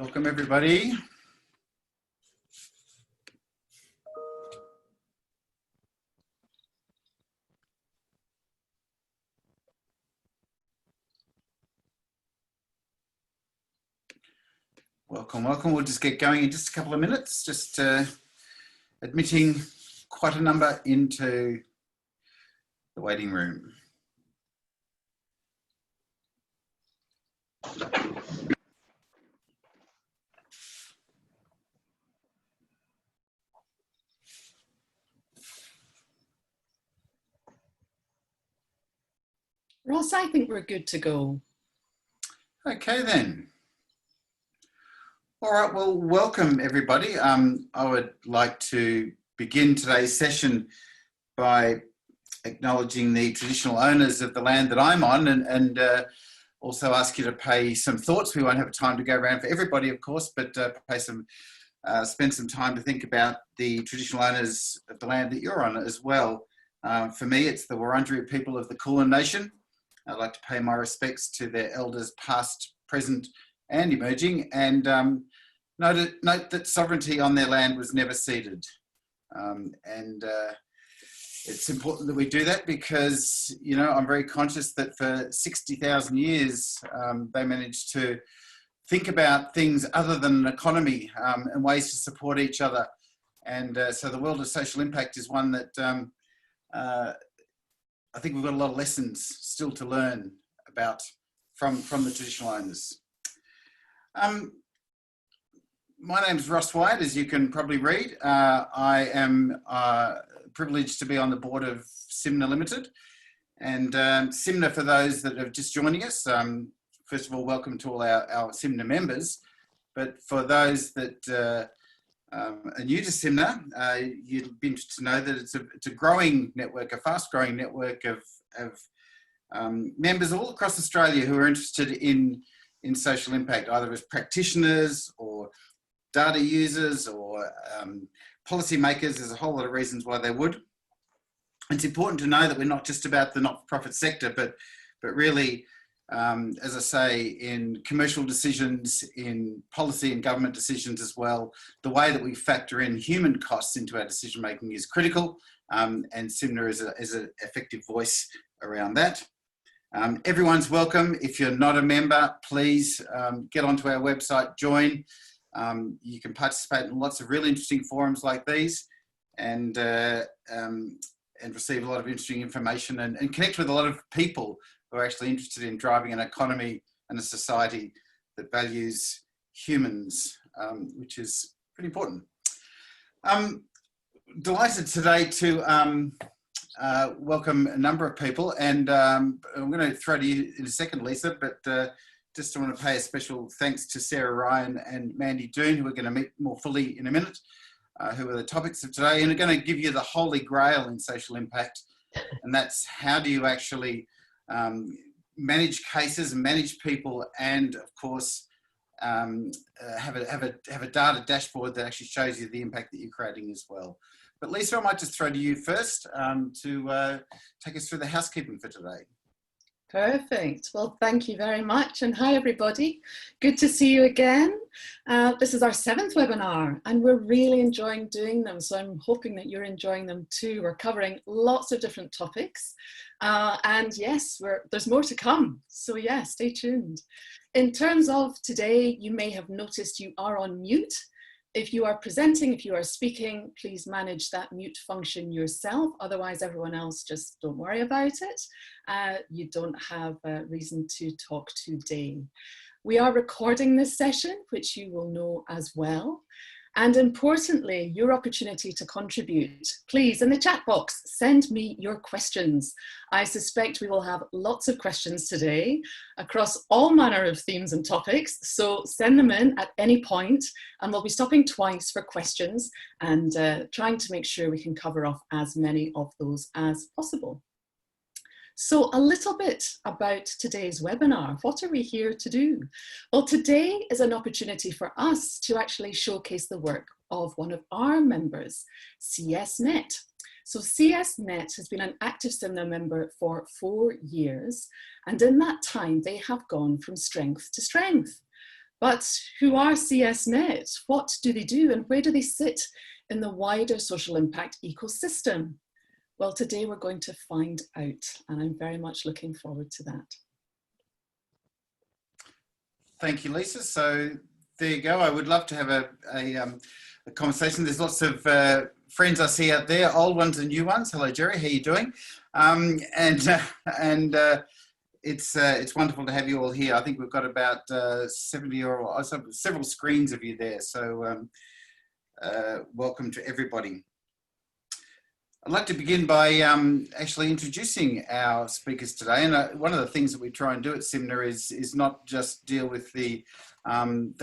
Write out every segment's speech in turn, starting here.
Welcome everybody. Welcome, welcome. We'll just get going in just a couple of minutes, just admitting quite a number into the waiting room. Ross, I think we're good to go. Okay then. All right, well, welcome everybody. I would like to begin today's session by acknowledging the traditional owners of the land that I'm on and also ask you to pay some thoughts. We won't have time to go around for everybody, of course, but spend some time to think about the traditional owners of the land that you're on as well. For me, it's the Wurundjeri people of the Kulin Nation. I'd like to pay my respects to their elders past, present and emerging, and note that sovereignty on their land was never ceded. It's important that we do that because, you know, I'm very conscious that for 60,000 years they managed to think about things other than an economy and ways to support each other. And so the world of social impact is one that I think we've got a lot of lessons still to learn about from the traditional owners. My name's Ross White, as you can probably read. I am privileged to be on the board of SIMNA Limited. And SIMNA, for those that are just joining us, first of all, welcome to all our SIMNA members. But for those that are new to SIMNA, you'd be interested to know that it's a growing network, a fast-growing network of members all across Australia who are interested in social impact, either as practitioners or data users or policymakers. There's a whole lot of reasons why they would. It's important to know that we're not just about the not-for-profit sector, but really, as I say, in commercial decisions, in policy and government decisions as well, the way that we factor in human costs into our decision-making is critical, and SIMNA is an effective voice around that. Everyone's welcome. If you're not a member, please get onto our website, join. You can participate in lots of really interesting forums like these and receive a lot of interesting information and connect with a lot of people who are actually interested in driving an economy and a society that values humans, which is pretty important. I'm delighted today to welcome a number of people, and I'm going to throw to you in a second, Lisa, but just want to pay a special thanks to Sarah Ryan and Mandy Doon, who we're going to meet more fully in a minute, who are the topics of today, and are going to give you the holy grail in social impact, and that's how do you actually manage cases and manage people, and of course have a data dashboard that actually shows you the impact that you're creating as well. But Lisa, I might just throw to you first to take us through the housekeeping for today. Perfect. Well, thank you very much. And hi, everybody. Good to see you again. This is our 7th webinar and we're really enjoying doing them. So I'm hoping that you're enjoying them too. We're covering lots of different topics. And yes, there's more to come. So yeah, stay tuned. In terms of today, you may have noticed you are on mute. If you are presenting, if you are speaking, please manage that mute function yourself. Otherwise, everyone else, just don't worry about it. You don't have a reason to talk today. We are recording this session, which you will know as well. And importantly, your opportunity to contribute. Please, in the chat box, send me your questions. I suspect we will have lots of questions today across all manner of themes and topics. So send them in at any point, and we'll be stopping twice for questions and trying to make sure we can cover off as many of those as possible. So a little bit about today's webinar. What are we here to do? Well, today is an opportunity for us to actually showcase the work of one of our members, CSnet. So CSnet has been an active SIMNA member for 4 years, and in that time they have gone from strength to strength. But who are CSnet? What do they do, and where do they sit in the wider social impact ecosystem? Well, today we're going to find out, and I'm very much looking forward to that. Thank you, Lisa. So there you go. I would love to have a conversation. There's lots of friends I see out there, old ones and new ones. Hello, Jerry. How are you doing? It's wonderful to have you all here. I think we've got about 70 or several screens of you there. So welcome to everybody. I'd like to begin by actually introducing our speakers today. And one of the things that we try and do at SIMNA is not just deal with the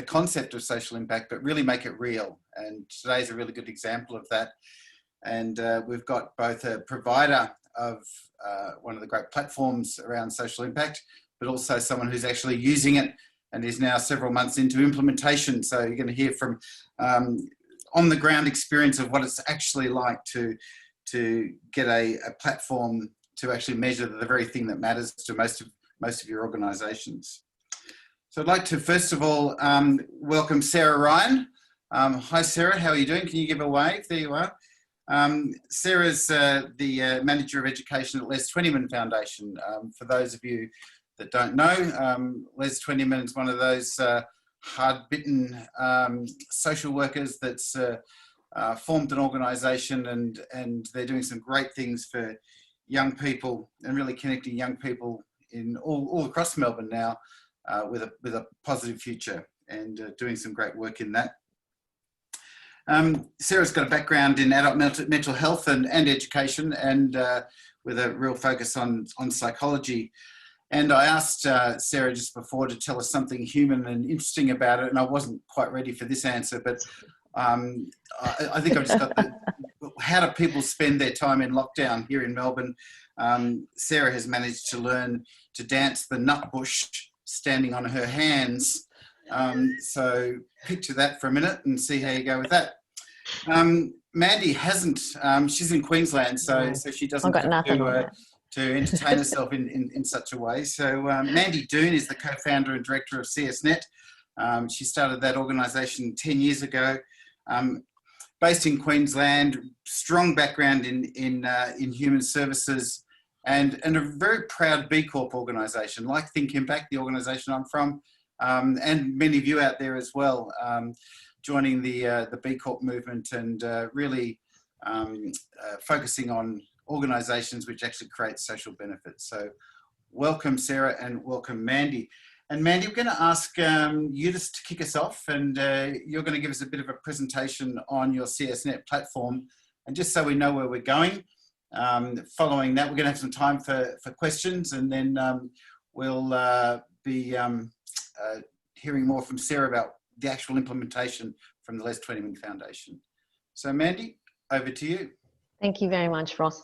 concept of social impact, but really make it real. And today's a really good example of that. And we've got both a provider of one of the great platforms around social impact, but also someone who's actually using it and is now several months into implementation. So you're going to hear from on the ground experience of what it's actually like to get a platform to actually measure the very thing that matters to most of your organisations. So I'd like to first of all welcome Sarah Ryan. Hi Sarah, how are you doing? Can you give a wave? There you are. Sarah's the Manager of Education at Les Twentyman Foundation. For those of you that don't know, Les Twentyman is one of those hard-bitten social workers that's formed an organisation, and they're doing some great things for young people and really connecting young people in all across Melbourne now with a positive future, and doing some great work in that. Sarah's got a background in adult mental health and education, and with a real focus on psychology. And I asked Sarah just before to tell us something human and interesting about it, and I wasn't quite ready for this answer, but I think I've just got how do people spend their time in lockdown here in Melbourne? Sarah has managed to learn to dance the nutbush standing on her hands. So picture that for a minute and see how you go with that. Mandy hasn't, she's in Queensland, so she doesn't have to entertain herself in such a way. So Mandy Doon is the co-founder and director of CSnet. She started that organisation 10 years ago. Based in Queensland, strong background in human services, and a very proud B Corp organisation, like Think Impact, the organisation I'm from, and many of you out there as well, joining the B Corp movement, and really focusing on organisations which actually create social benefits. So welcome Sarah, and welcome Mandy. And Mandy, we're going to ask you just to kick us off, and you're going to give us a bit of a presentation on your CSnet platform. And just so we know where we're going, following that, we're going to have some time for questions, and then we'll be hearing more from Sarah about the actual implementation from the Les Twentyman Foundation. So Mandy, over to you. Thank you very much, Ross.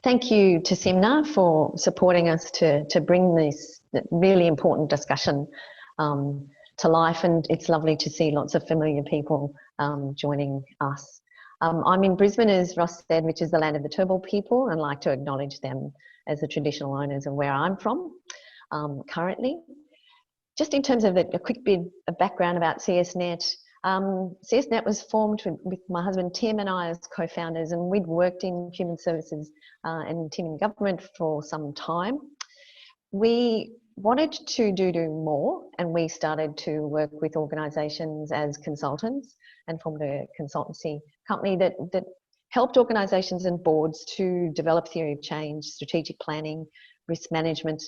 Thank you to SIMNA for supporting us to bring this really important discussion to life, and it's lovely to see lots of familiar people joining us. I'm in Brisbane, as Ross said, which is the land of the Turrbal people, and like to acknowledge them as the traditional owners of where I'm from currently. Just in terms of a quick bit of background about CSnet, CSnet was formed with my husband Tim and I as co-founders, and we'd worked in human services and Tim in government for some time. We wanted to do more, and we started to work with organisations as consultants and formed a consultancy company that helped organisations and boards to develop theory of change, strategic planning, risk management,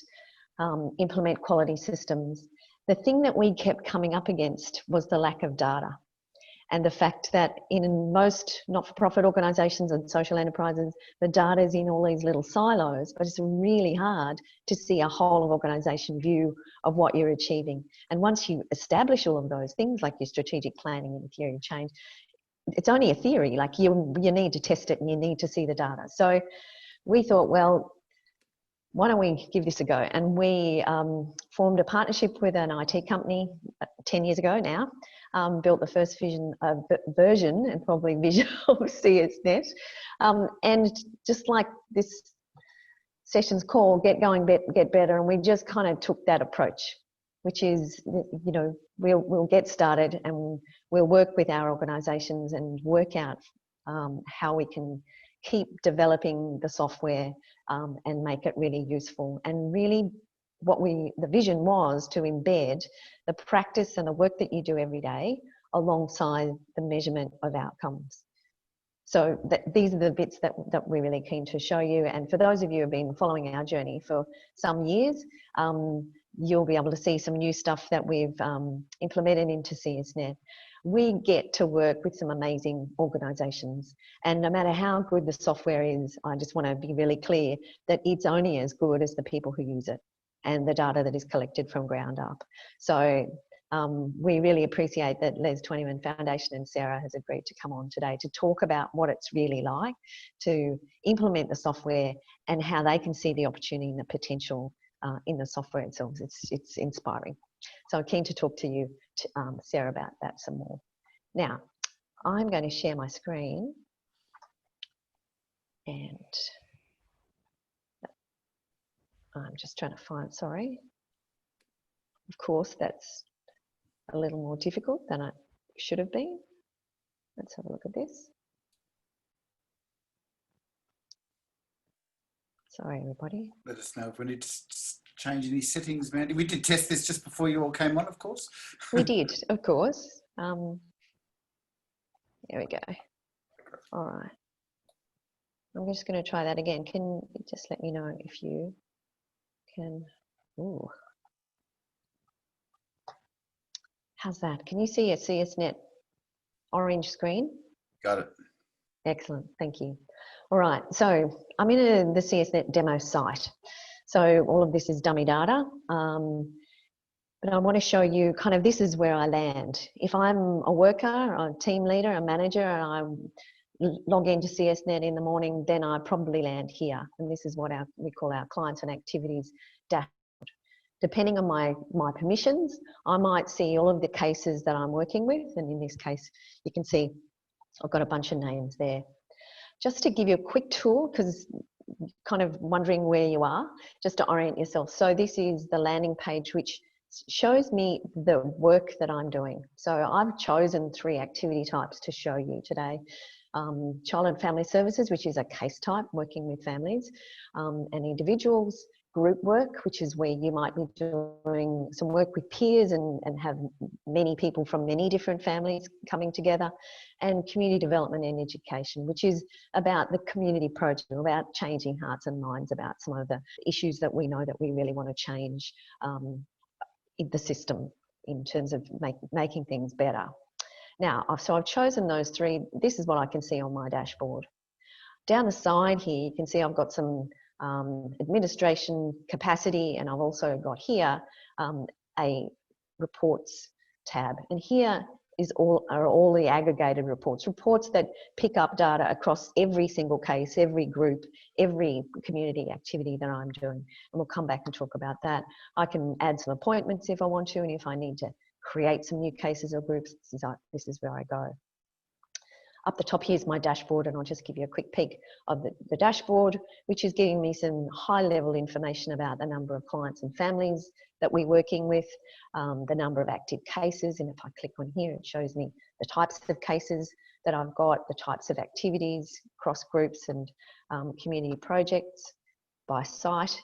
implement quality systems. The thing that we kept coming up against was the lack of data, and the fact that in most not-for-profit organisations and social enterprises, the data is in all these little silos, but it's really hard to see a whole of organisation view of what you're achieving. And once you establish all of those things, like your strategic planning and theory of change, it's only a theory. Like you need to test it and you need to see the data. So we thought, well, why don't we give this a go? And we formed a partnership with an IT company 10 years ago now, built the first version and probably vision of CSnet. And just like this session's call, get going, get better. And we just kind of took that approach. which is, you know, we'll get started and we'll work with our organisations and work out how we can keep developing the software and make it really useful. And really the vision was to embed the practice and the work that you do every day alongside the measurement of outcomes. So these are the bits that we're really keen to show you. And for those of you who have been following our journey for some years, you'll be able to see some new stuff that we've implemented into CSnet. We get to work with some amazing organisations, and no matter how good the software is, I just want to be really clear that it's only as good as the people who use it and the data that is collected from ground up. So we really appreciate that Les Twentyman Foundation and Sarah has agreed to come on today to talk about what it's really like to implement the software and how they can see the opportunity and the potential in the software itself. It's inspiring. So I'm keen to talk to you, Sarah, about that some more. Now, I'm going to share my screen, and I'm just trying to find, sorry. Of course, that's a little more difficult than it should have been. Let's have a look at this. Sorry, everybody. Let us know if we need to change any settings, Mandy. We did test this just before you all came on, of course. We did, of course. There we go. All right. I'm just going to try that again. Can you just let me know if you can? Ooh. How's that? Can you see a CSnet orange screen? Got it. Excellent, thank you. All right, so I'm in the CSnet demo site. So all of this is dummy data, but I want to show you kind of, this is where I land. If I'm a worker, a team leader, a manager, and I log into CSnet in the morning, then I probably land here. And this is what we call our clients and activities dashboard. Depending on my permissions, I might see all of the cases that I'm working with. And in this case, you can see I've got a bunch of names there. Just to give you a quick tour, because you're kind of wondering where you are, just to orient yourself. So this is the landing page, which shows me the work that I'm doing. So I've chosen 3 activity types to show you today. Child and family services, which is a case type, working with families and individuals. Group work, which is where you might be doing some work with peers and have many people from many different families coming together. And community development and education, which is about the community project, about changing hearts and minds about some of the issues that we know that we really want to change in the system in terms of making things better. Now, so I've chosen those 3. This is what I can see on my dashboard. Down the side here, you can see I've got some administration capacity, and I've also got here a reports tab, and here are all the aggregated reports that pick up data across every single case, every group, every community activity that I'm doing, and we'll come back and talk about that. I can add some appointments if I want to, and if I need to create some new cases or groups, this is where I go. Up the top here is my dashboard, and I'll just give you a quick peek of the dashboard, which is giving me some high-level information about the number of clients and families that we're working with, the number of active cases, and if I click on here, it shows me the types of cases that I've got, the types of activities, cross groups and community projects, by site,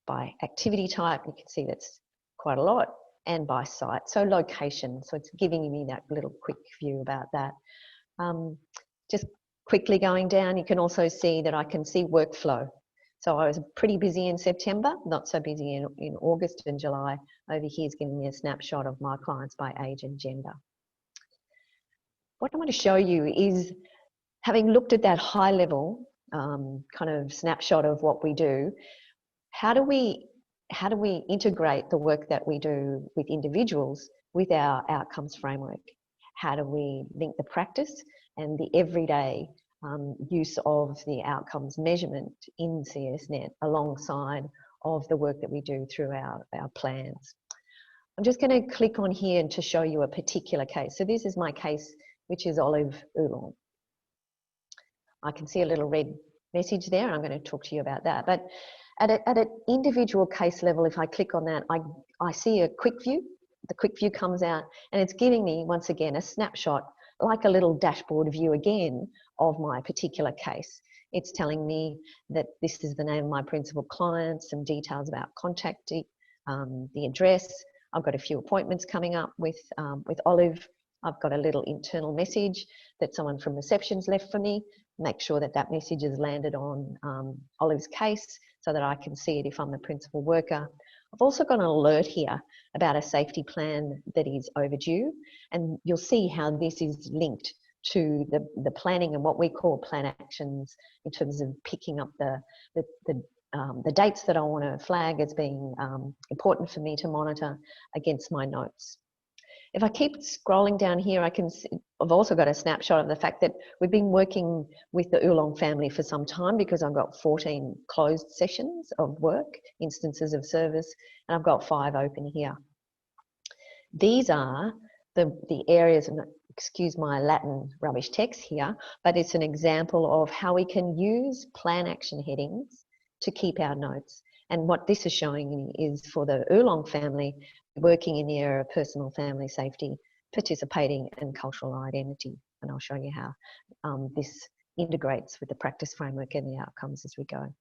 by activity type, you can see that's quite a lot, and by site, so location. So it's giving me that little quick view about that. Just quickly going down, you can also see that I can see workflow. So I was pretty busy in September, not so busy in August and July. Over here is giving me a snapshot of my clients by age and gender. What I want to show you is, having looked at that high level kind of snapshot of what we do, how do we integrate the work that we do with individuals with our outcomes framework? How do we link the practice and the everyday use of the outcomes measurement in CSnet alongside of the work that we do through our plans? I'm just going to click on here to show you a particular case. So this is my case, which is Olive Oolong. I can see a little red message there. I'm going to talk to you about that. But At an individual case level, if I click on that, I see a quick view. The quick view comes out and it's giving me, once again, a snapshot, like a little dashboard view again of my particular case. It's telling me that this is the name of my principal client, some details about contacting, the address. I've got a few appointments coming up with Olive. I've got a little internal message that someone from reception's left for me. Make sure that that message has landed on Olive's case so that I can see it if I'm the principal worker. I've also got an alert here about a safety plan that is overdue, and you'll see how this is linked to the planning and what we call plan actions in terms of picking up the dates that I want to flag as being important for me to monitor against my notes. If I keep scrolling down here, I can see, I've also got a snapshot of the fact that we've been working with the Oolong family for some time, because I've got 14 closed sessions of work, instances of service, and I've got 5 open here. These are the areas, and excuse my Latin rubbish text here, but it's an example of how we can use plan action headings to keep our notes. And what this is showing is for the Oolong family, working in the area of personal family safety, participating and cultural identity. And I'll show you how this integrates with the practice framework and the outcomes as we go.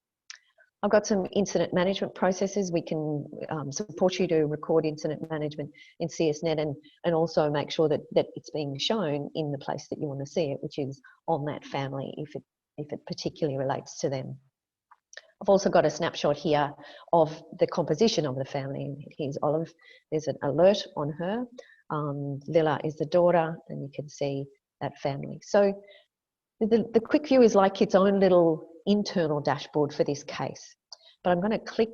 I've got some incident management processes. We can support you to record incident management in CSnet, and also make sure that it's being shown in the place that you want to see it, which is on that family if it particularly relates to them. I've also got a snapshot here of the composition of the family. Here's Olive. There's an alert on her. Lila is the daughter, and you can see that family. So the quick view is like its own little internal dashboard for this case. But I'm going to click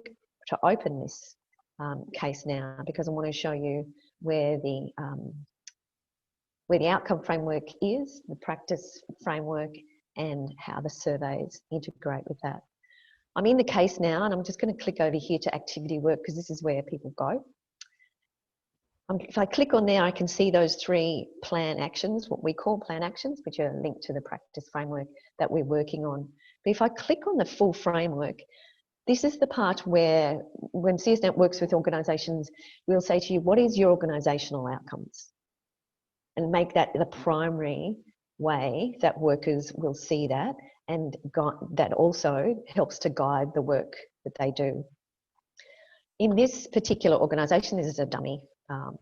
to open this case now, because I want to show you where the outcome framework is, the practice framework, and how the surveys integrate with that. I'm in the case now, and I'm just going to click over here to activity work, because this is where people go. If I click on there, I can see those 3 plan actions, what we call plan actions, which are linked to the practice framework that we're working on. But if I click on the full framework, this is the part where, when CSnet works with organisations, we'll say to you, what is your organisational outcomes? And make that the primary way that workers will see that, and that also helps to guide the work that they do. In this particular organisation, this is a dummy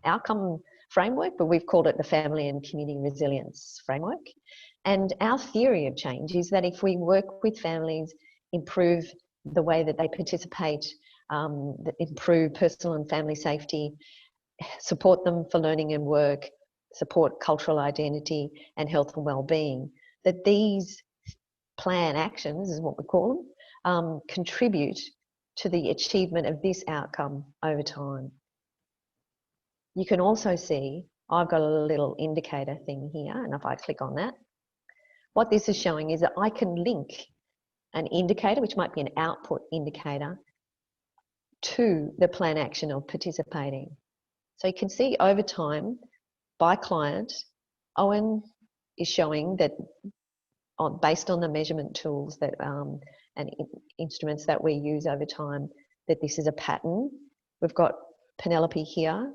outcome framework, but we've called it the Family and Community Resilience Framework. And our theory of change is that if we work with families, improve the way that they participate, improve personal and family safety, support them for learning and work, support cultural identity and health and well-being, that these plan actions, is what we call them, contribute to the achievement of this outcome over time. You can also see I've got a little indicator thing here, and if I click on that, what this is showing is that I can link an indicator, which might be an output indicator, to the plan action of participating. So you can see over time, by client, Owen is showing that based on the measurement tools that and instruments that we use over time, that this is a pattern. We've got Penelope here.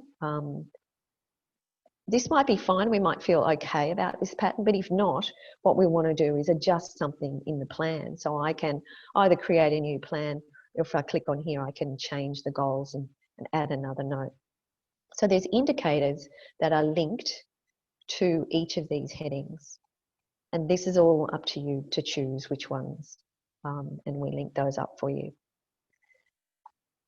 This might be fine. We might feel okay about this pattern, but if not, what we want to do is adjust something in the plan. So I can either create a new plan, or if I click on here, I can change the goals and add another note. So there's indicators that are linked to each of these headings. And this is all up to you to choose which ones, and we link those up for you.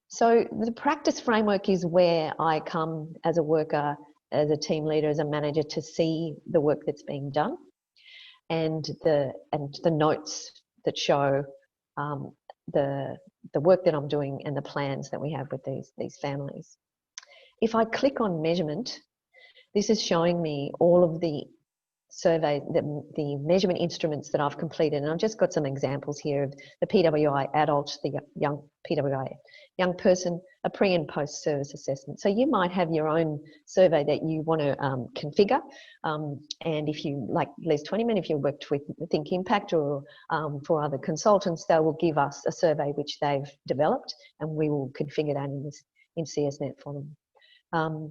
So the practice framework is where I come as a worker, as a team leader, as a manager, to see the work that's being done, and the notes that show the work that I'm doing and the plans that we have with these families. If I click on measurement, this is showing me all of the survey, the measurement instruments that I've completed, and I've just got some examples here of the PWI adult, the young PWI young person, a pre and post service assessment. So you might have your own survey that you want to configure, and if you, like Les Twentyman, if you worked with Think Impact or for other consultants, they will give us a survey which they've developed, and we will configure that in CSnet for them.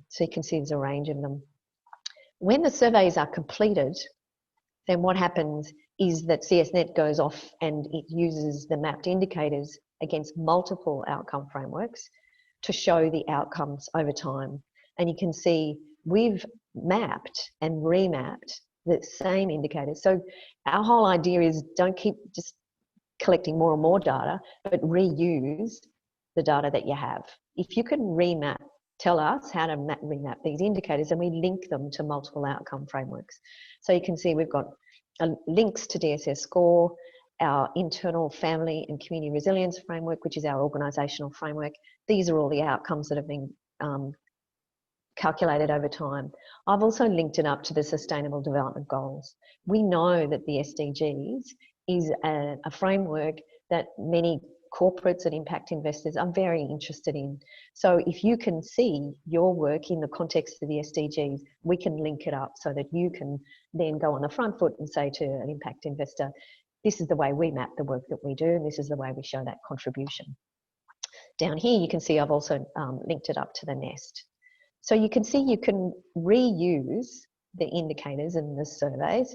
So you can see there's a range of them. When the surveys are completed, then what happens is that CSnet goes off and it uses the mapped indicators against multiple outcome frameworks to show the outcomes over time. And you can see we've mapped and remapped the same indicators. So our whole idea is don't keep just collecting more and more data, but reuse the data that you have. If you can remap, tell us how to remap these indicators, and we link them to multiple outcome frameworks. So you can see we've got links to DSS score, our internal family and community resilience framework, which is our organisational framework. These are all the outcomes that have been calculated over time. I've also linked it up to the Sustainable Development Goals. We know that the SDGs is a framework that many corporates and impact investors are very interested in. So if you can see your work in the context of the SDGs, we can link it up so that you can then go on the front foot and say to an impact investor, this is the way we map the work that we do, and this is the way we show that contribution. Down here, you can see I've also linked it up to the nest. So you can see you can reuse the indicators and the surveys,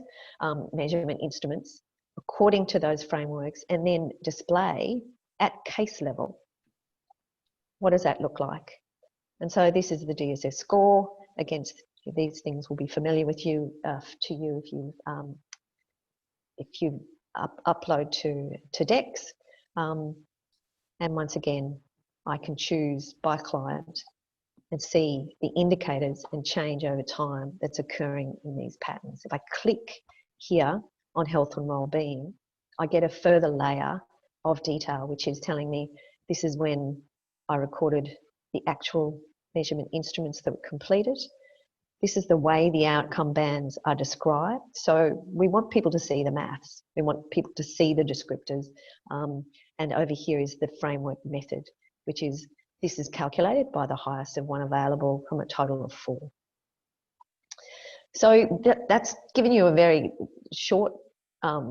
measurement instruments, according to those frameworks, and then display at case level. What does that look like? And so this is the DSS score. Against these things will be familiar with you to you if you upload to DEX. And once again, I can choose by client and see the indicators and change over time that's occurring in these patterns. If I click here on health and wellbeing, I get a further layer of detail, which is telling me this is when I recorded the actual measurement instruments that were completed. This is the way the outcome bands are described. So we want people to see the maths. We want people to see the descriptors. And over here is the framework method, which is, this is calculated by the highest of one available from a total of 4. So that's given you a very short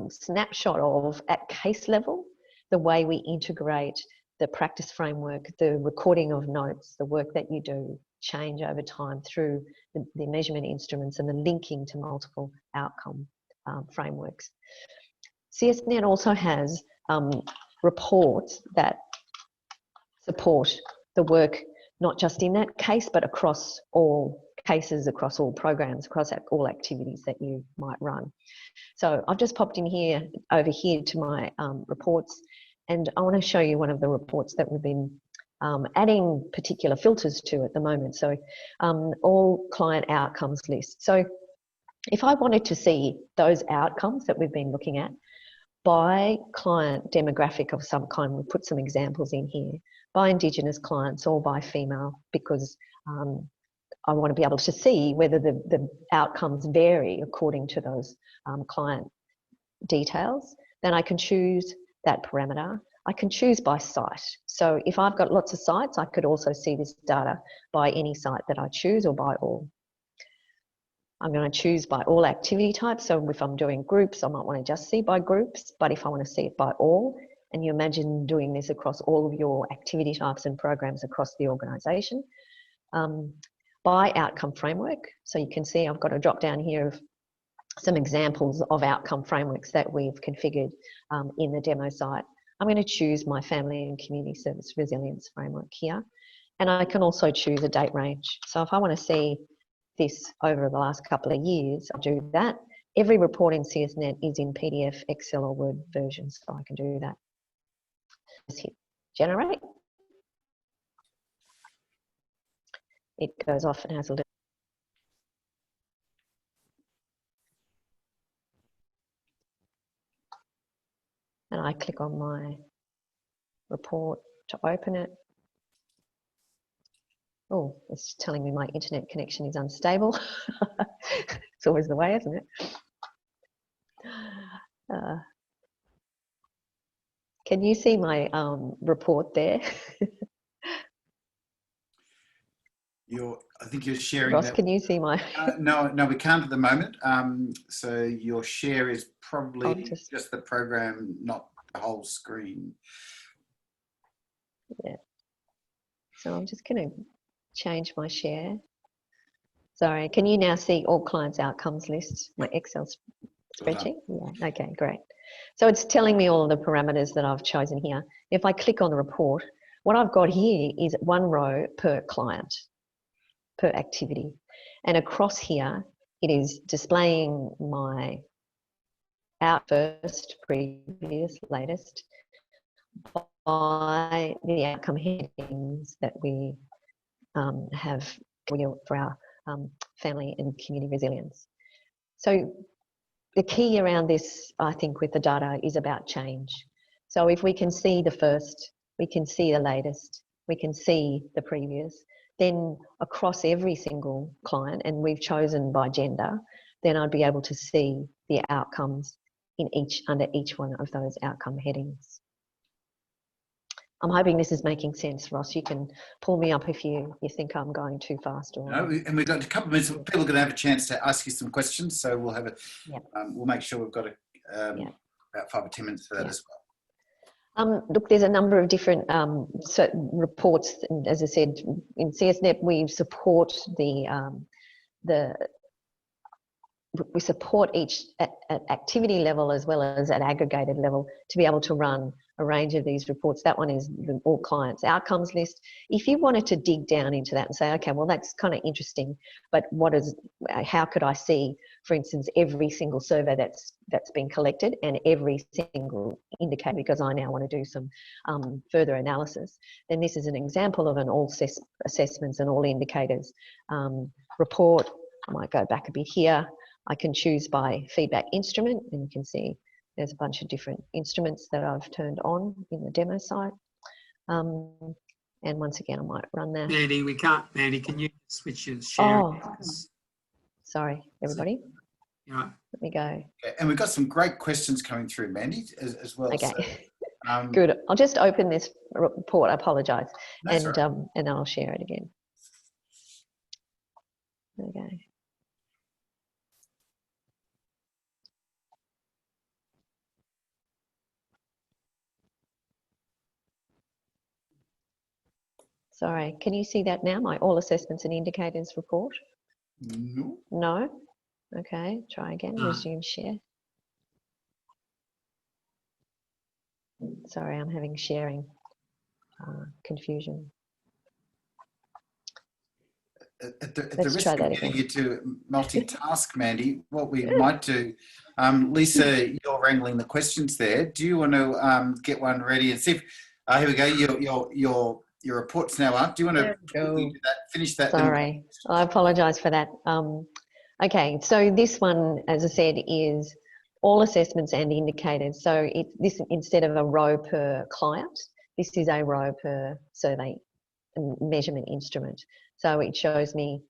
snapshot of, at case level, the way we integrate the practice framework, the recording of notes, the work that you do change over time through the measurement instruments and the linking to multiple outcome frameworks. CSnet also has reports that support the work, not just in that case, but across all cases, across all programs, across all activities that you might run. So I've just popped in here, over here to my reports, and I want to show you one of the reports that we've been adding particular filters to at the moment. So all client outcomes list. So if I wanted to see those outcomes that we've been looking at by client demographic of some kind, we'll put some examples in here, by Indigenous clients or by female, because I want to be able to see whether the outcomes vary according to those client details. Then I can choose that parameter. I can choose by site. So if I've got lots of sites, I could also see this data by any site that I choose or by all. I'm going to choose by all activity types. So if I'm doing groups, I might want to just see by groups, but if I want to see it by all, and you imagine doing this across all of your activity types and programs across the organisation. By outcome framework. So you can see I've got a drop down here of some examples of outcome frameworks that we've configured in the demo site. I'm going to choose my family and community service resilience framework here. And I can also choose a date range. So if I want to see this over the last couple of years, I'll do that. Every report in CSnet is in PDF, Excel or Word versions, so I can do that. Just hit generate. It goes off and has a little. And I click on my report to open it. Oh, it's telling me my internet connection is unstable. It's always the way, isn't it? Can you see my report there? I think you're sharing Ross, that. can you see my? No, we can't at the moment. So your share is probably just the program, not the whole screen. Yeah. So I'm just going to change my share. Sorry, can you now see all clients outcomes list, my Excel spreadsheet? Yeah, okay, great. So it's telling me all of the parameters that I've chosen here. If I click on the report, what I've got here is one row per client, per activity. And across here, it is displaying my out first, previous, latest, by the outcome headings that we have for our family and community resilience. So the key around this, I think, with the data is about change. So if we can see the first, we can see the latest, we can see the previous, then across every single client, and we've chosen by gender, then I'd be able to see the outcomes in under each one of those outcome headings. I'm hoping this is making sense, Ross. You can pull me up if you think I'm going too fast. Or no, and we've got a couple of minutes. People are going to have a chance to ask you some questions, so we'll have we'll make sure we've got about 5 or 10 minutes for that as well. Look, there's a number of different reports, and as I said, in CSnet we support we support each at activity level as well as at aggregated level to be able to run a range of these reports. That one is the all clients outcomes list. If you wanted to dig down into that and say, okay, well, that's kind of interesting, but how could I see, for instance, every single survey that's been collected and every single indicator, because I now want to do some further analysis, then this is an example of an all assessments and all indicators report. I might go back a bit here. I can choose by feedback instrument, and you can see there's a bunch of different instruments that I've turned on in the demo site. And once again, I might run that. Mandy, we can't. Mandy, can you switch your share? Oh, sorry, everybody. Yeah. Let me go. Okay. And we've got some great questions coming through, Mandy, as well. Okay. So, good. I'll just open this report. I apologise, and right. and then I'll share it again. Okay. Sorry, can you see that now? My all assessments and indicators report? No. No? Okay, try again, resume share. Sorry, I'm having sharing confusion. At the risk of getting you to multitask, Mandy, what we might do, Lisa, you're wrangling the questions there. Do you want to get one ready and see if, here we go, your report's now up. Do you want to do that, finish that? Sorry, I apologise for that. Okay, so this one, as I said, is all assessments and indicators. So this, instead of a row per client, this is a row per survey and measurement instrument. So it shows me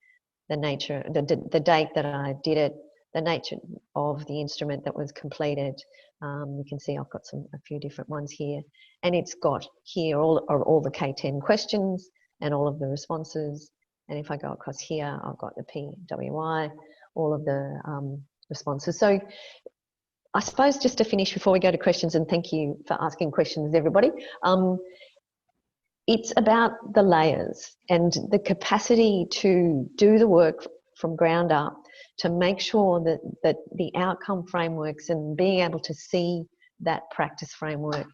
the nature, the date that I did it, the nature of the instrument that was completed. You can see I've got a few different ones here, and it's got here all the K10 questions and all of the responses. And if I go across here, I've got the PWI, all of the responses. So I suppose just to finish before we go to questions, and thank you for asking questions, everybody. It's about the layers and the capacity to do the work from ground up to make sure that the outcome frameworks and being able to see that practice framework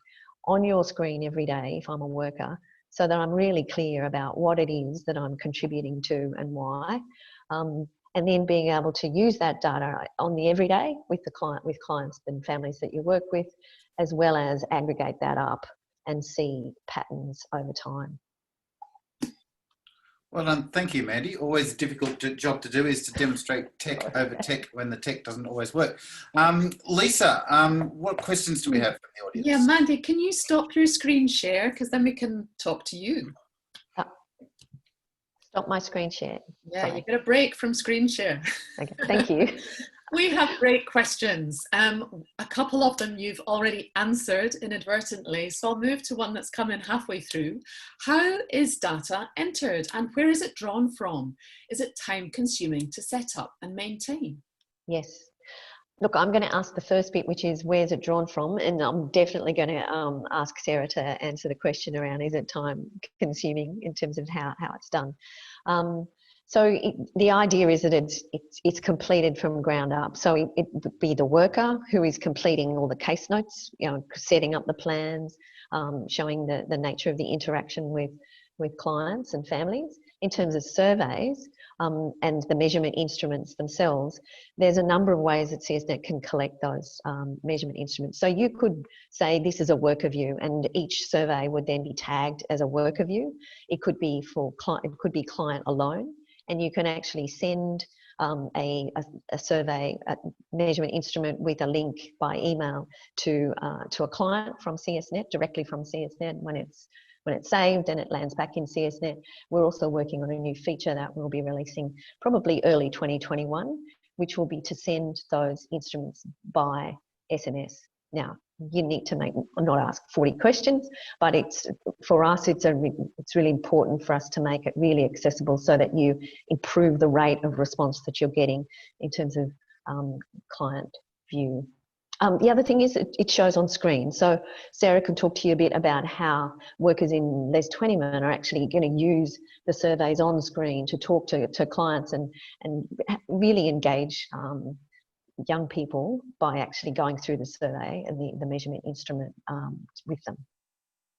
on your screen every day if I'm a worker, so that I'm really clear about what it is that I'm contributing to and why. And then being able to use that data on the everyday with clients and families that you work with, as well as aggregate that up and see patterns over time. Well done. Thank you, Mandy. Always a difficult job to do is to demonstrate tech over tech when the tech doesn't always work. Lisa, what questions do we have from the audience? Yeah, Mandy, can you stop your screen share? Because then we can talk to you. Stop my screen share. Yeah, Sorry. you get a break from screen share. Okay, thank you. We have great questions. A couple of them you've already answered inadvertently, so I'll move to one that's come in halfway through. How is data entered and where is it drawn from? Is it time consuming to set up and maintain? Yes. Look, I'm going to ask the first bit, which is where's it drawn from? And I'm definitely going to ask Sarah to answer the question around is it time consuming in terms of how it's done. The idea is that it's completed from ground up. So it would be the worker who is completing all the case notes, setting up the plans, showing the nature of the interaction with clients and families. In terms of surveys and the measurement instruments themselves, there's a number of ways that CSnet can collect those measurement instruments. So you could say this is a worker view, and each survey would then be tagged as a worker view. It could be client alone, and you can actually send a survey, a measurement instrument with a link by email to a client from CSnet, directly from CSnet when it's saved and it lands back in CSnet. We're also working on a new feature that we'll be releasing probably early 2021, which will be to send those instruments by SMS. Now, you need to not ask 40 questions, but for us, it's really important for us to make it really accessible so that you improve the rate of response that you're getting in terms of client view. The other thing is it shows on screen. So Sarah can talk to you a bit about how workers in Les Twentyman are actually going to use the surveys on screen to talk to clients and really engage young people by actually going through the survey and the measurement instrument with them.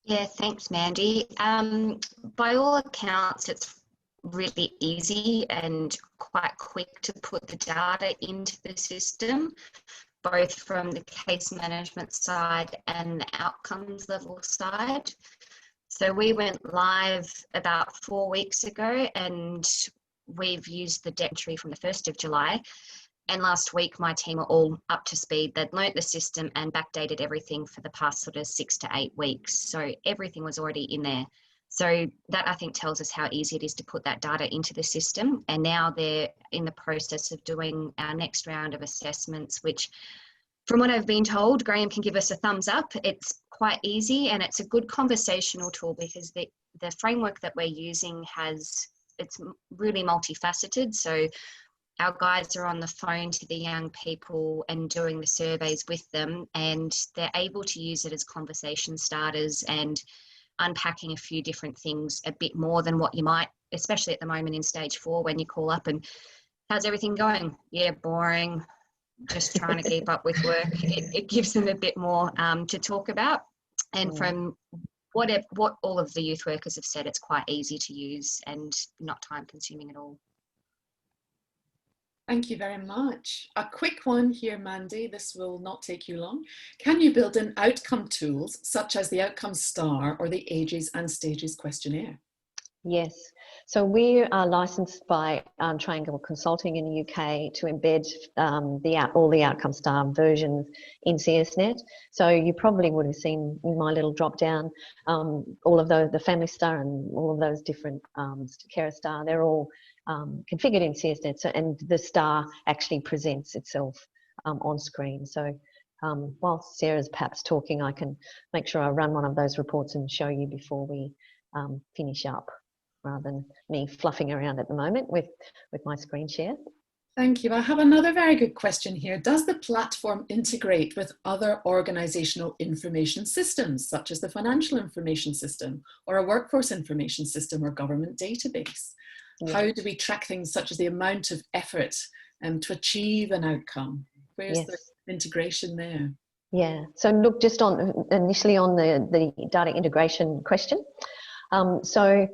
Yeah, thanks, Mandy. By all accounts, it's really easy and quite quick to put the data into the system, both from the case management side and the outcomes level side. So we went live about 4 weeks ago, and we've used the entry from the 1st of July. And last week, my team are all up to speed. They'd learnt the system and backdated everything for the past sort of 6 to 8 weeks. So everything was already in there. So that, I think, tells us how easy it is to put that data into the system. And now they're in the process of doing our next round of assessments, which, from what I've been told, Graham can give us a thumbs up. It's quite easy and it's a good conversational tool because the framework that we're using it's really multifaceted. So our guides are on the phone to the young people and doing the surveys with them, and they're able to use it as conversation starters and unpacking a few different things a bit more than what you might, especially at the moment in stage 4, when you call up and how's everything going? Yeah, boring, just trying to keep up with work. It gives them a bit more to talk about. And from what all of the youth workers have said, it's quite easy to use and not time consuming at all. Thank you very much. A quick one here, Mandy. This will not take you long. Can you build in outcome tools such as the outcome star or the ages and stages questionnaire? Yes. So we are licensed by Triangle Consulting in the UK to embed all the outcome star versions in CSnet. So you probably would have seen in my little drop down all of the family star and all of those different carer star. They're all configured in CSnet, and the star actually presents itself on screen. So while Sarah's perhaps talking, I can make sure I run one of those reports and show you before we finish up, rather than me fluffing around at the moment with my screen share. Thank you. I have another very good question here. Does the platform integrate with other organisational information systems, such as the financial information system or a workforce information system or government database? Yeah. How do we track things such as the amount of effort to achieve an outcome? Where's the integration there? Yeah, so look, just initially on the data integration question. So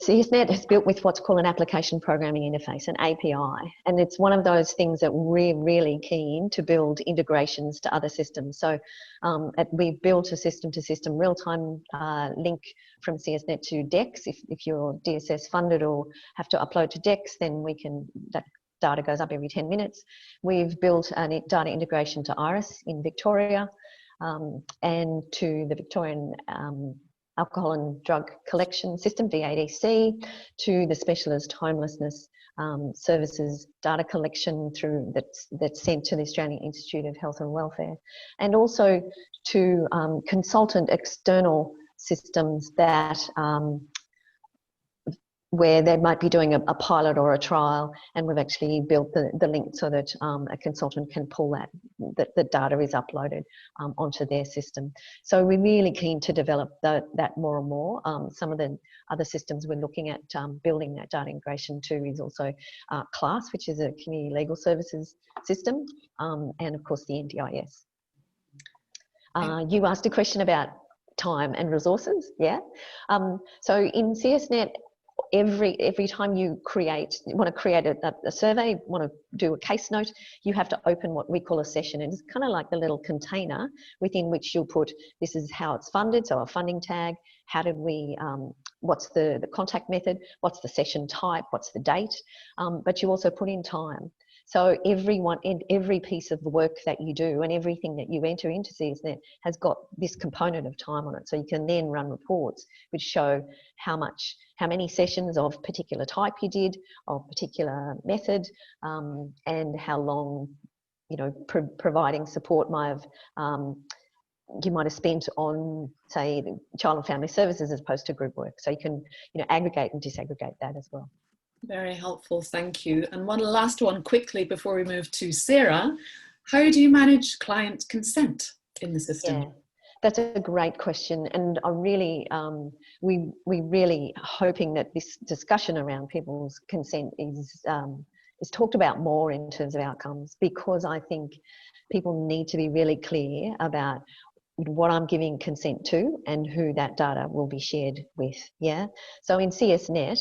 CSnet has built with what's called an application programming interface, an API, and it's one of those things that we're really keen to build integrations to other systems. So we've built a system-to-system real-time link from CSnet to DEX. If you're DSS funded or have to upload to DEX, then that data goes up every 10 minutes. We've built a data integration to IRIS in Victoria and to the Victorian alcohol and drug collection system, VADC, to the specialist homelessness services data collection through that's sent to the Australian Institute of Health and Welfare, and also to consultant external systems that where they might be doing a pilot or a trial, and we've actually built the link so that a consultant can pull that the data is uploaded onto their system. So we're really keen to develop that more and more. Some of the other systems we're looking at building that data integration to is also CLASS, which is a community legal services system, and of course the NDIS. You asked a question about time and resources, yeah? So in CSnet, every time you want to create a survey, want to do a case note, you have to open what we call a session. And it's kind of like the little container within which you'll put, this is how it's funded, so a funding tag, how did we, what's the contact method, what's the session type, what's the date, but you also put in time. So every piece of the work that you do and everything that you enter into CSnet has got this component of time on it. So you can then run reports which show how many sessions of particular type you did, of particular method, and how long, providing support you might have spent on, say, child and family services as opposed to group work. So you can, aggregate and disaggregate that as well. Very helpful, thank you. And one last one quickly before we move to Sarah. How do you manage client consent in the system? Yeah, that's a great question, and I really, we really hoping that this discussion around people's consent is talked about more in terms of outcomes, because I think people need to be really clear about what I'm giving consent to and who that data will be shared with. Yeah. So in CSnet,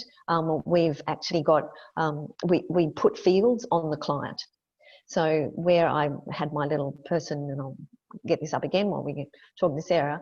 we've actually got, we put fields on the client. So where I had my little person, and I'll get this up again while we get talking to Sarah,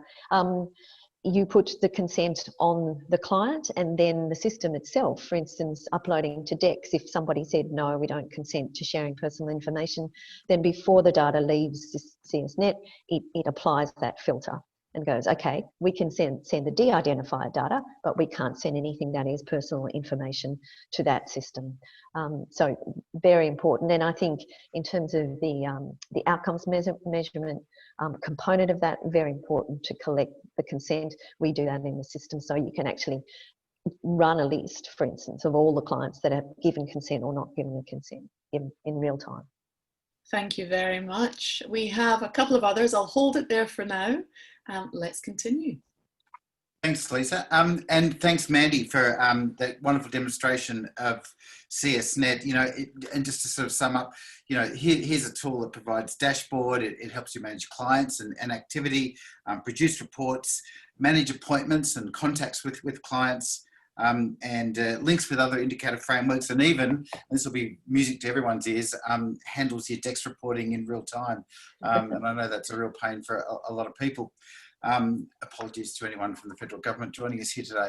you put the consent on the client, and then the system itself, for instance, uploading to DEX, if somebody said, no, we don't consent to sharing personal information, then before the data leaves CSnet, it applies that filter and goes, okay, we can send the de-identified data, but we can't send anything that is personal information to that system. So very important. And I think in terms of the outcomes measurement component of that, very important to collect the consent. We do that in the system, so you can actually run a list, for instance, of all the clients that have given consent or not given the consent in real time. Thank you very much. We have a couple of others. I'll hold it there for now. Let's continue. Thanks, Lisa. And thanks, Mandy, for that wonderful demonstration of CSnet. And just to sort of sum up, here's a tool that provides dashboard. It helps you manage clients and activity, produce reports, manage appointments and contacts with clients, and links with other indicator frameworks, and even, and this will be music to everyone's ears, handles your DEX reporting in real time. And I know that's a real pain for a lot of people. Apologies to anyone from the federal government joining us here today.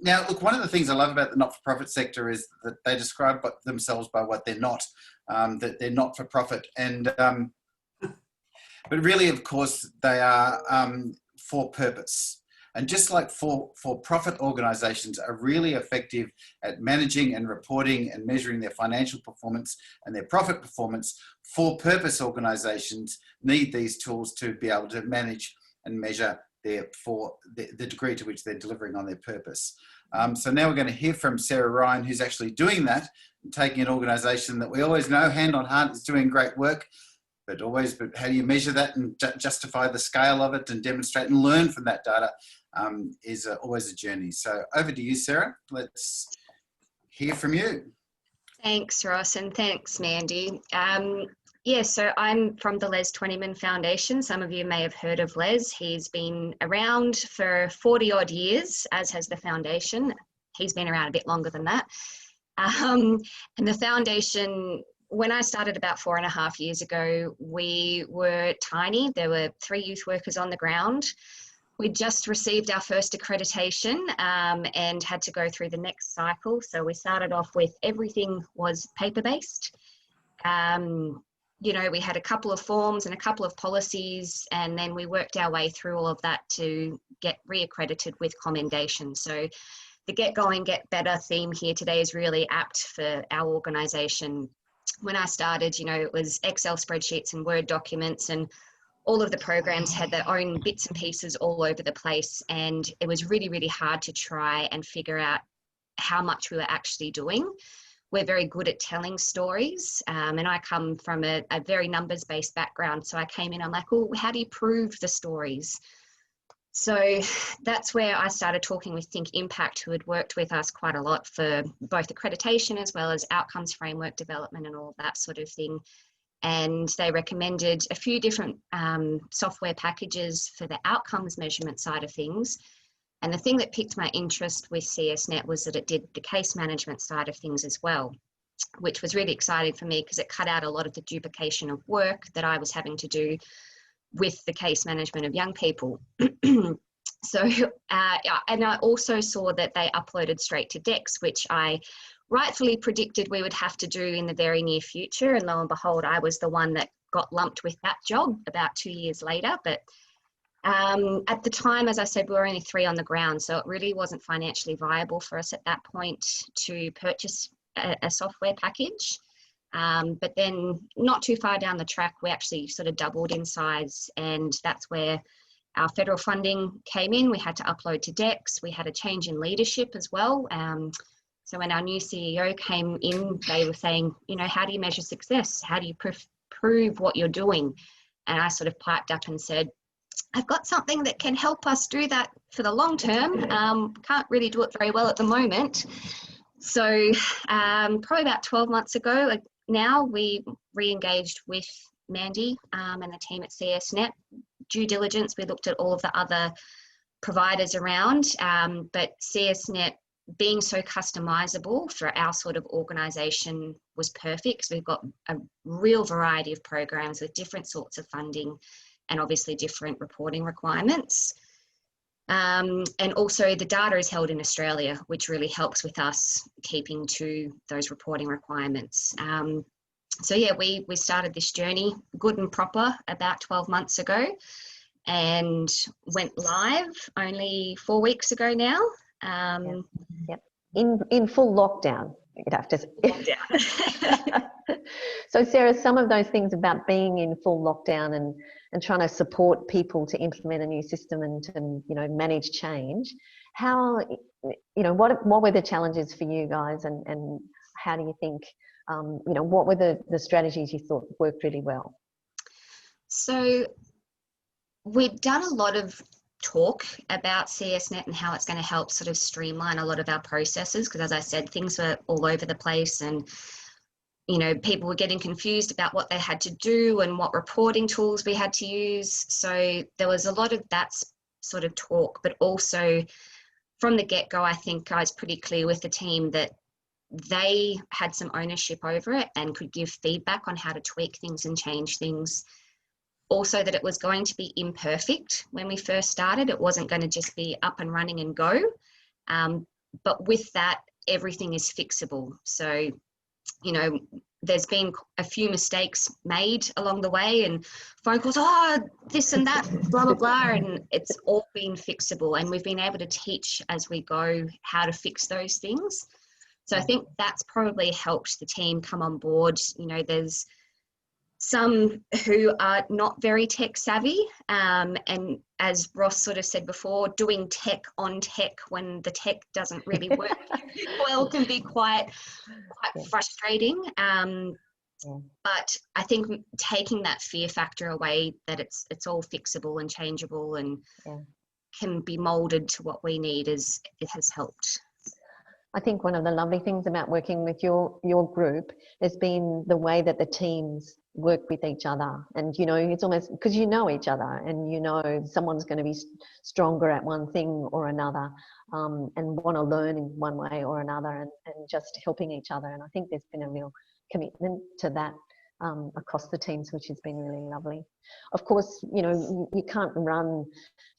Now, look, one of the things I love about the not-for-profit sector is that they describe themselves by what they're not, that they're not-for-profit. And but really, of course, they are for purpose. And just like for-profit organisations are really effective at managing and reporting and measuring their financial performance and their profit performance, for-purpose organisations need these tools to be able to manage and measure the degree to which they're delivering on their purpose. So now we're going to hear from Sarah Ryan, who's actually doing that and taking an organisation that we always know, hand on heart, is doing great work. But how do you measure that and justify the scale of it and demonstrate and learn from that data is always a journey. So over to you, Sarah. Let's hear from you. Thanks, Ross, and thanks, Mandy. So I'm from the Les Twentyman Foundation. Some of you may have heard of Les. He's been around for 40 odd years, as has the foundation. He's been around a bit longer than that. And the foundation, when I started about 4.5 years ago, we were tiny. There were 3 youth workers on the ground. We just received our first accreditation and had to go through the next cycle. So we started off with everything was paper-based. you know, we had a couple of forms and a couple of policies, and then we worked our way through all of that to get reaccredited with commendation. So the Get Going, Get Better theme here today is really apt for our organisation. When I started, you know, it was Excel spreadsheets and Word documents, and all of the programs had their own bits and pieces all over the place. And it was really, really hard to try and figure out how much we were actually doing. We're very good at telling stories. And I come from a very numbers-based background. So I came in, I'm like, oh, how do you prove the stories? So that's where I started talking with Think Impact, who had worked with us quite a lot for both accreditation as well as outcomes framework development and all that sort of thing. And they recommended a few different software packages for the outcomes measurement side of things. And the thing that piqued my interest with CSnet was that it did the case management side of things as well, which was really exciting for me because it cut out a lot of the duplication of work that I was having to do with the case management of young people. So, and I also saw that they uploaded straight to DEX, which I rightfully predicted we would have to do in the very near future. And lo and behold, I was the one that got lumped with that job about 2 years later. But at the time, as I said, we were only 3 on the ground. So it really wasn't financially viable for us at that point to purchase a software package. But then not too far down the track, we actually sort of doubled in size, and that's where our federal funding came in. We had to upload to DEX. We had a change in leadership as well. So when our new CEO came in, they were saying, you know, how do you measure success? How do you prove what you're doing? And I sort of piped up and said, I've got something that can help us do that for the long term. Can't really do it very well at the moment. So probably about 12 months ago, now we re-engaged with Mandy and the team at CSnet. Due diligence, we looked at all of the other providers around, but CSnet being so customizable for our sort of organisation was perfect because we've got a real variety of programs with different sorts of funding and obviously different reporting requirements. And also the data is held in Australia, which really helps with us keeping to those reporting requirements. So yeah, we started this journey good and proper about 12 months ago and went live only 4 weeks ago now. Yep. In full lockdown, you'd have to say. Lockdown. So Sarah, some of those things about being in full lockdown and trying to support people to implement a new system and to, you know, manage change, how, you know, what were the challenges for you guys, and how do you think, you know, what were the strategies you thought worked really well? So we've done a lot of talk about CSnet and how it's going to help sort of streamline a lot of our processes, because as I said, things were all over the place and, you know, people were getting confused about what they had to do and what reporting tools we had to use. So there was a lot of that sort of talk, but also from the get-go, I think I was pretty clear with the team that they had some ownership over it and could give feedback on how to tweak things and change things. Also that it was going to be imperfect when we first started. It wasn't going to just be up and running and go. But with that, everything is fixable. So, you know, there's been a few mistakes made along the way and phone calls, oh, this and that, blah, blah, blah. And it's all been fixable. And we've been able to teach as we go how to fix those things. So I think that's probably helped the team come on board. You know, there's some who are not very tech savvy. And as Ross sort of said before, doing tech on tech when the tech doesn't really work well can be quite frustrating. But I think taking that fear factor away, that it's all fixable and changeable and can be molded to what we need, it has helped. I think one of the lovely things about working with your group has been the way that the teams work with each other. And, you know, it's almost because you know each other and you know someone's going to be stronger at one thing or another, and want to learn in one way or another, and just helping each other. And I think there's been a real commitment to that across the teams, which has been really lovely. Of course, you know, you can't run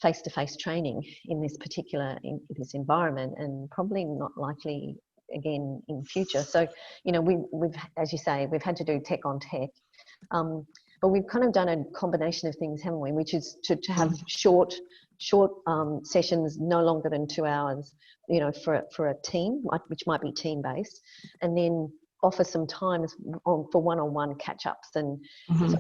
face-to-face training in this this environment, and probably not likely again in future. So, you know, we've, as you say, we've had to do tech on tech, But we've kind of done a combination of things, haven't we? Which is to have short sessions, no longer than 2 hours, you know, for a team, which might be team based, and then offer some time for one-on-one catch-ups. And so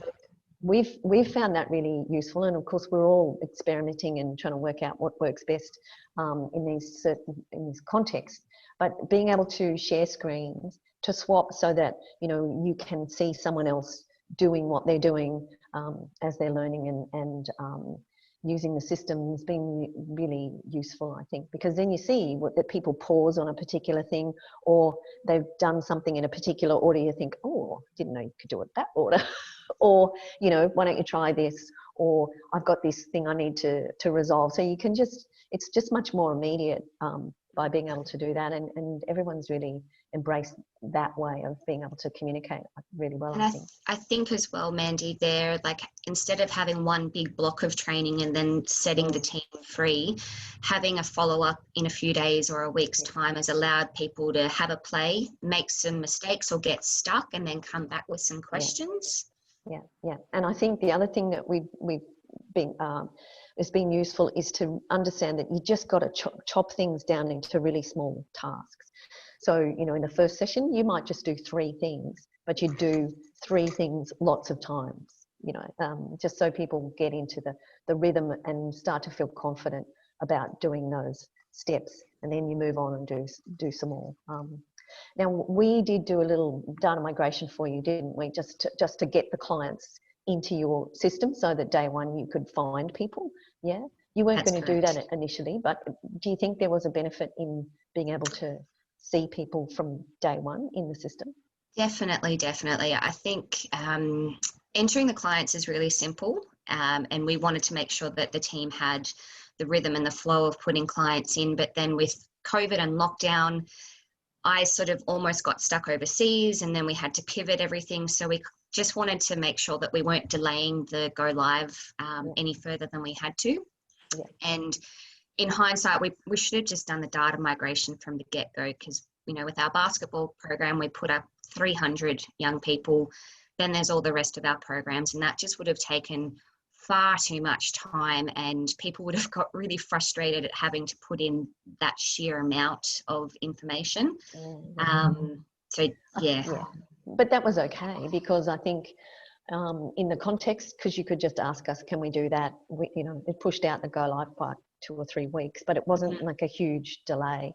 we've found that really useful. And of course, we're all experimenting and trying to work out what works best in these contexts. But being able to share screens, to swap so that, you know, you can see someone else doing what they're doing as they're learning and using the system has been really useful, I think, because then you see that people pause on a particular thing, or they've done something in a particular order. You think, oh, didn't know you could do it that order. Or, you know, why don't you try this? Or I've got this thing I need to resolve. So you can just, it's just much more immediate by being able to do that. And everyone's really embraced that way of being able to communicate really well, and I think as well, Mandy, there, like, instead of having one big block of training and then setting the team free, having a follow-up in a few days or a week's time has allowed people to have a play, make some mistakes or get stuck, and then come back with some questions. Yeah. And I think the other thing that we've been has been useful is to understand that you just got to chop things down into really small tasks. So, you know, in the first session, you might just do 3 things, but you do 3 things lots of times, you know, just so people get into the rhythm and start to feel confident about doing those steps. And then you move on and do some more. Now, we did do a little data migration for you, didn't we? Just to get the clients into your system so that day one you could find people. Yeah, you weren't going to do that initially, but do you think there was a benefit in being able to see people from day one in the system? Definitely. I think entering the clients is really simple, and we wanted to make sure that the team had the rhythm and the flow of putting clients in. But then with COVID and lockdown, I sort of almost got stuck overseas, and then we had to pivot everything. So we just wanted to make sure that we weren't delaying the go live any further than we had to. Yeah. And in hindsight, we should have just done the data migration from the get-go, because, you know, with our basketball program, we put up 300 young people. Then there's all the rest of our programs, and that just would have taken far too much time, and people would have got really frustrated at having to put in that sheer amount of information. So yeah. But that was okay, because I think in the context, because you could just ask us, can we do that? You know, it pushed out the go live by 2 or 3 weeks, but it wasn't like a huge delay.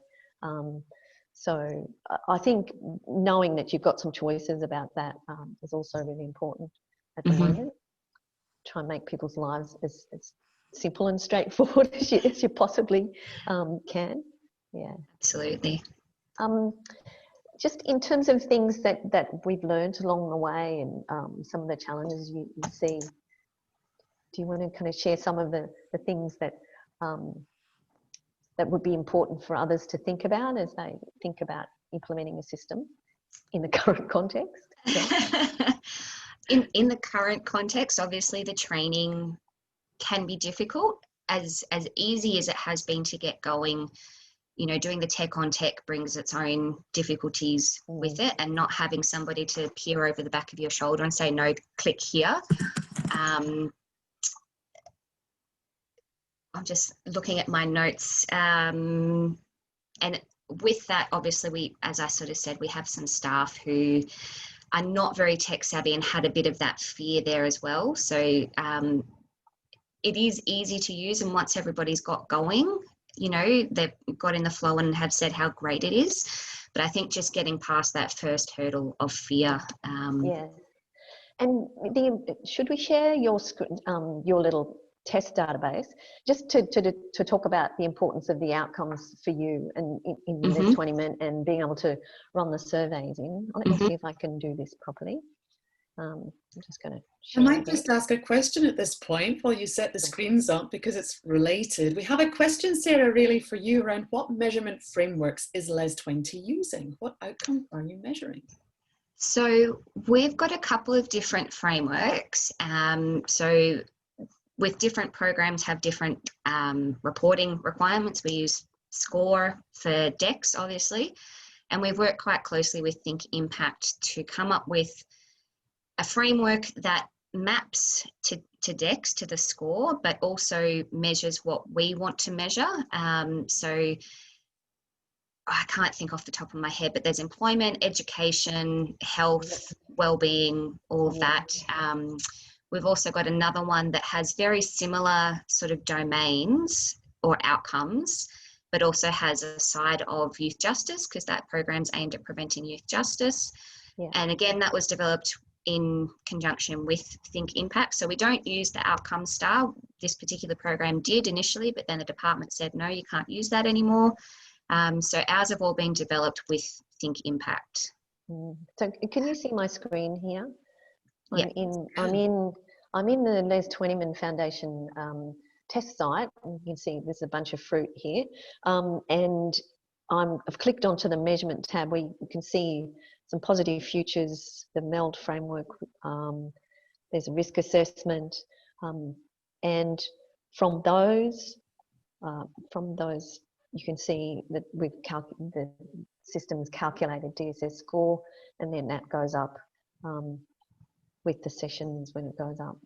So I think knowing that you've got some choices about that is also really important at the moment. Try and make people's lives as simple and straightforward as you possibly can. Yeah, absolutely. Just in terms of things that we've learned along the way, and some of the challenges you see, do you want to kind of share some of the things that that would be important for others to think about as they think about implementing a system in the current context? Yeah. In the current context, obviously the training can be difficult. As easy as it has been to get going, you know, doing the tech on tech brings its own difficulties with it, and not having somebody to peer over the back of your shoulder and say, no, click here. I'm just looking at my notes. And with that, obviously, we, as I sort of said, we have some staff who are not very tech savvy and had a bit of that fear there as well. So it is easy to use, and once everybody's got going, you know, they've got in the flow and have said how great it is. But I think just getting past that first hurdle of fear. Yeah. And should we share your little test database just to talk about the importance of the outcomes for you and in Les Twentyman and being able to run the surveys in? Let me see if I can do this properly. I'm just going to share. I might just ask a question at this point while you set the screens up, because it's related. We have a question, Sarah, really for you around what measurement frameworks is Les Twenty using? What outcome are you measuring? So we've got a couple of different frameworks. So with different programs have different reporting requirements. We use SCORE for DEX, obviously, and we've worked quite closely with Think Impact to come up with a framework that maps to DEX, to the score, but also measures what we want to measure. So I can't think off the top of my head, but there's employment, education, health, well-being, all of that. We've also got another one that has very similar sort of domains or outcomes, but also has a side of youth justice, because that program's aimed at preventing youth justice. Yeah. And again, that was developed in conjunction with Think Impact. So we don't use the outcome star. This particular program did initially, but then the department said, no, you can't use that anymore. So ours have all been developed with Think Impact. So can you see my screen here? Yeah. I'm in the Les Twentyman Foundation test site. You can see there's a bunch of fruit here, and I've clicked onto the measurement tab where you can see some positive futures, the MELD framework. There's a risk assessment, and from those you can see that the system's calculated DSS score, and then that goes up with the sessions when it goes up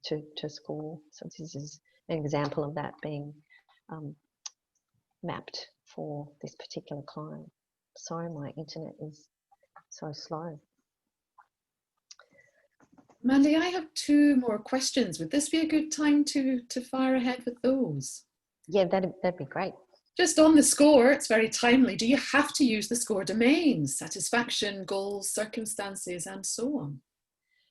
to score. So this is an example of that being mapped for this particular client. Sorry, my internet is so slow. Mandy, I have 2 more questions. Would this be a good time to fire ahead with those? Yeah, that'd be great. Just on the score, it's very timely. Do you have to use the score domains, satisfaction, goals, circumstances, and so on?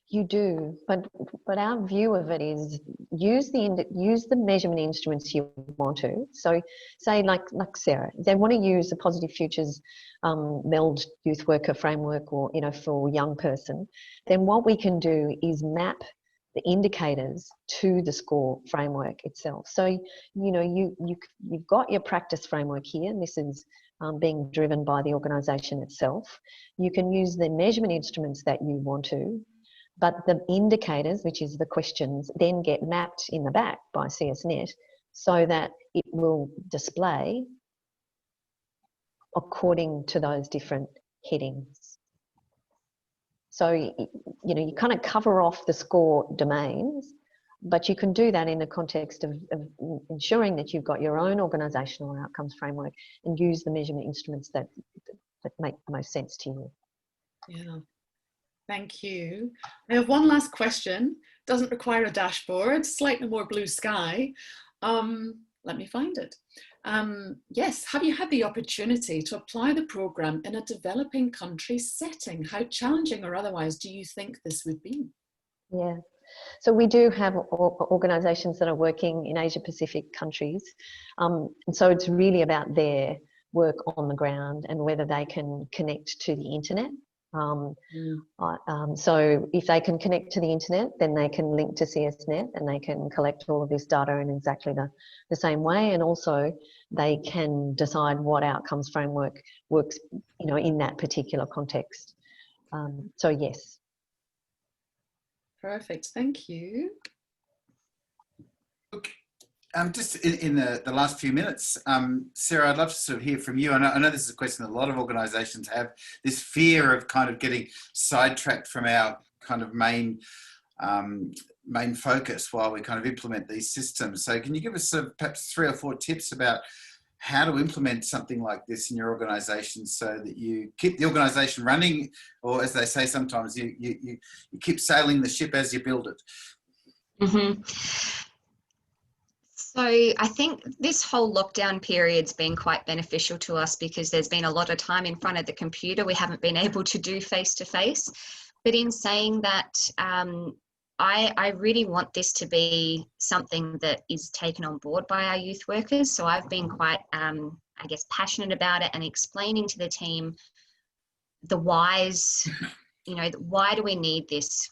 You do, but our view of it is use the measurement instruments you want to. So, say like Sarah, they want to use the Positive Futures MELD youth worker framework, or for young person. Then what we can do is map the indicators to the score framework itself. So you've got your practice framework here, and this is being driven by the organisation itself. You can use the measurement instruments that you want to. But the indicators, which is the questions, then get mapped in the back by CSnet so that it will display according to those different headings. So, you kind of cover off the score domains, but you can do that in the context of ensuring that you've got your own organisational outcomes framework and use the measurement instruments that make the most sense to you. Yeah. Thank you. I have one last question. Doesn't require a dashboard, slightly more blue sky. Let me find it. Yes, have you had the opportunity to apply the programme in a developing country setting? How challenging or otherwise do you think this would be? Yeah, so we do have organisations that are working in Asia Pacific countries. And so it's really about their work on the ground and whether they can connect to the internet. So if they can connect to the internet, then they can link to CSnet and they can collect all of this data in exactly the same way, and also they can decide what outcomes framework works in that particular context. So yes. Perfect, thank you. Look, just in the last few minutes, Sarah, I'd love to sort of hear from you. I know this is a question that a lot of organisations have, this fear of kind of getting sidetracked from our kind of main focus while we kind of implement these systems. So can you give us perhaps 3 or 4 tips about how to implement something like this in your organisation so that you keep the organisation running, or as they say sometimes, you keep sailing the ship as you build it? Mm-hmm. So I think this whole lockdown period's been quite beneficial to us because there's been a lot of time in front of the computer. We haven't been able to do face-to-face. But in saying that, I really want this to be something that is taken on board by our youth workers. So I've been quite, passionate about it and explaining to the team the whys, why do we need this?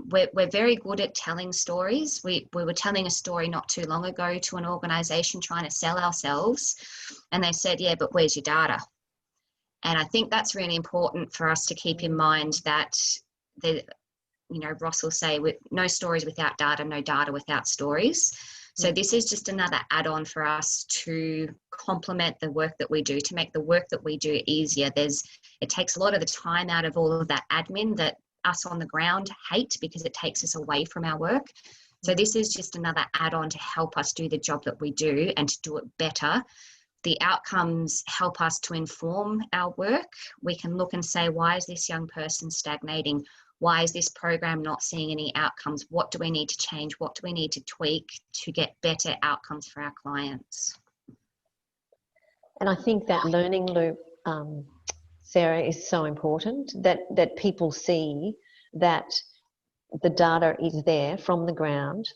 We're very good at telling stories. We were telling a story not too long ago to an organisation trying to sell ourselves, and they said, yeah, but where's your data? And I think that's really important for us to keep in mind that Ross will say, no stories without data, no data without stories. So this is just another add-on for us to complement the work that we do, to make the work that we do easier. It takes a lot of the time out of all of that admin that us on the ground hate because it takes us away from our work. So this is just another add-on to help us do the job that we do and to do it better. The outcomes help us to inform our work. We can look and say, why is this young person stagnating? Why is this program not seeing any outcomes? What do we need to change? What do we need to tweak to get better outcomes for our clients? And I think that learning loop, Sarah, is so important, that people see that the data is there from the ground,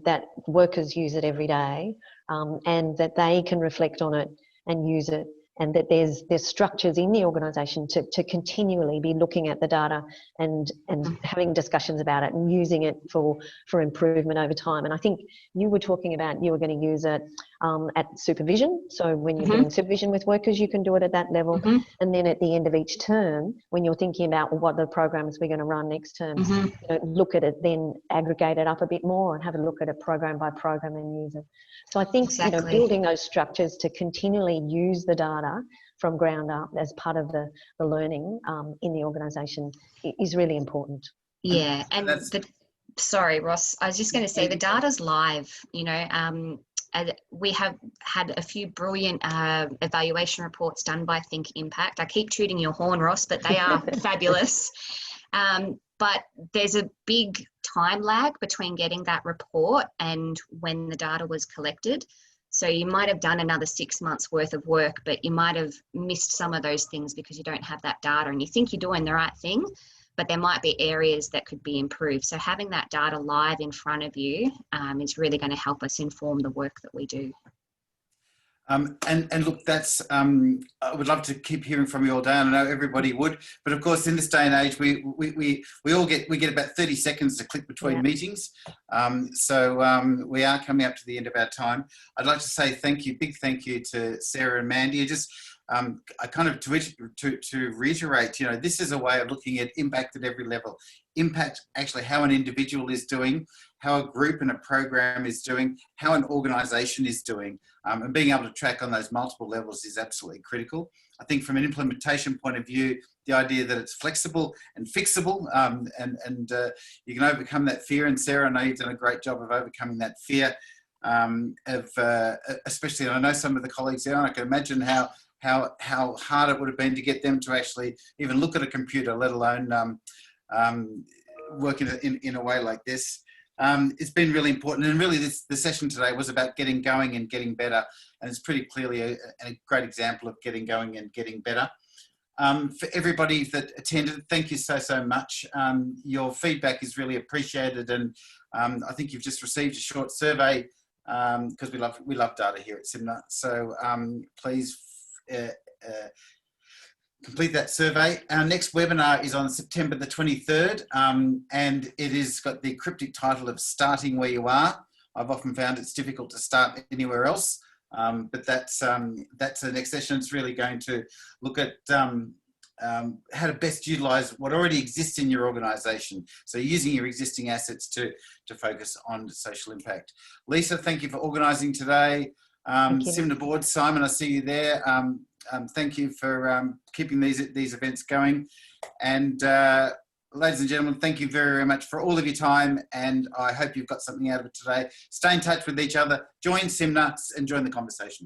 that workers use it every day, and that they can reflect on it and use it, and that there's structures in the organisation to continually be looking at the data and having discussions about it and using it for improvement over time. And I think you were talking about you were going to use it at supervision. So when you're doing supervision with workers, you can do it at that level. And then at the end of each term, when you're thinking about what the programs we're going to run next term, you know, look at it, then aggregate it up a bit more and have a look at it program by program and use it. So I think you know, building those structures to continually use the data from ground up as part of the learning in the organisation is really important. Yeah, and sorry, Ross, I was just going to say the data's live, you know. We have had a few brilliant evaluation reports done by Think Impact. I keep tooting your horn, Ross, but they are fabulous. But there's a big time lag between getting that report and when the data was collected. So you might have done another 6 months worth of work, but you might have missed some of those things because you don't have that data and you think you're doing the right thing, but there might be areas that could be improved. So having that data live in front of you is really going to help us inform the work that we do. And look, that's I would love to keep hearing from you all day. I know everybody would, but of course, in this day and age, we all get about 30 seconds to click between meetings. So we are coming up to the end of our time. I'd like to say thank you, big thank you to Sarah and Mandy. Just I kind of to reiterate, you know, this is a way of looking at impact at every level. Impact, actually, how an individual is doing, how a group and a program is doing, how an organisation is doing, and being able to track on those multiple levels is absolutely critical. I think from an implementation point of view, the idea that it's flexible and fixable, and you can overcome that fear. And Sarah, I know you've done a great job of overcoming that fear, especially, and I know some of the colleagues there, and I can imagine how hard it would have been to get them to actually even look at a computer, let alone work in a way like this. It's been really important, and really the session today was about getting going and getting better, and it's pretty clearly a great example of getting going and getting better. For everybody that attended, thank you so much. Your feedback is really appreciated, and I think you've just received a short survey because we love data here at SIMNA. So please complete that survey. Our next webinar is on September the 23rd, and it has got the cryptic title of Starting Where You Are. I've often found it's difficult to start anywhere else, but that's the next session. It's really going to look at how to best utilise what already exists in your organisation. So using your existing assets to focus on social impact. Lisa, thank you for organising today. SIMNA board, Simon, I see you there. Thank you for keeping these events going. And ladies and gentlemen, thank you very, very much for all of your time. And I hope you've got something out of it today. Stay in touch with each other, join SIMNA and join the conversation.